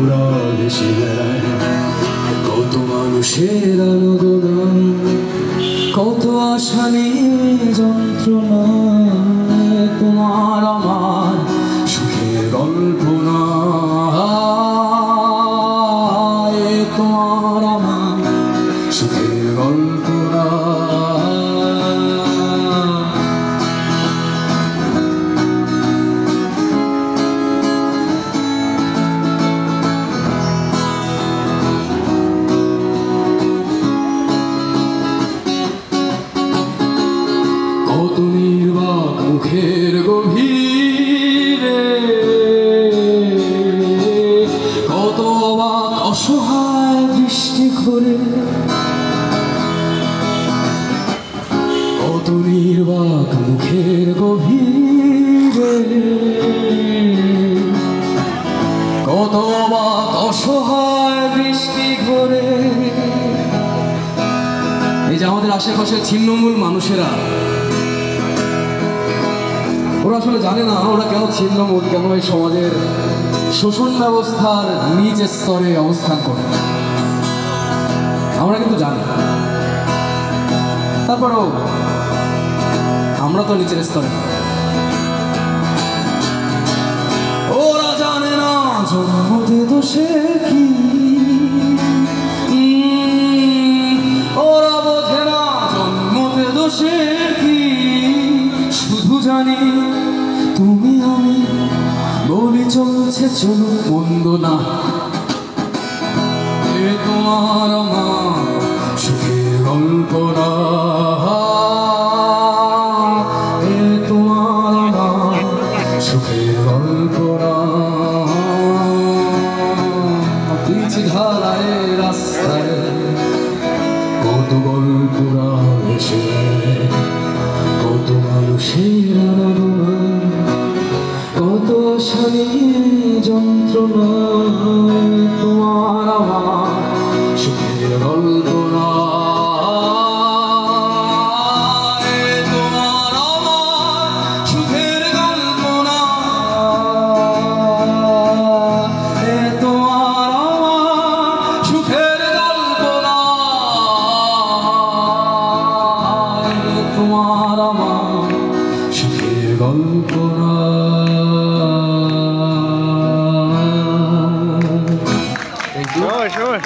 পুরা ভেসে বেড়ায় কত মানুষের আনুগোনায়, কত আশা নিয়ে যন্ত্রণা। তোমার আমার সুখের গল্প না, তোমার আমার সুখের গল্প না। কত নির্বাক মুখের গভীরে, কত অবাক অসহায় দৃষ্টি ঘোরে, কত নির্বাক মুখের গভীরে, কত অবাক অসহায় দৃষ্টি ঘোরে। এই যে আমাদের আশেপাশে ছিন্নমূল মানুষেরা, ওরা আসলে জানে না ওরা কেন ছিন্নমূল, কেন এই সমাজের শোষণ ব্যবস্থার নিচ স্তরে অবস্থান করে। আমরা কিন্তু জানি, তারপরেও আমরা তো নিচের স্তরে। ওরা জানে না জন্মতে দোষে কি, ওরা বোঝে না জন্মতে দোষে কি। শুধু জানি তুমি আমি বলি চলছে চলুক মন্দ না। এ তোমার আমার সুখের গল্প না, এ তোমার আমার সুখের গল্প না। পিচ ঢালায় রাস্তায় কত গল্পরা এসে, কত মানুষের আনাগোনায়, কত আশা নিয়ে যন্ত্রণা। তোমার আমার সুখের গল্প না, তোমার আমার সুখের গল্প না, তোমার আমার সুখের গল্প না, তোমার আমার সুখের গল্প না। Sure.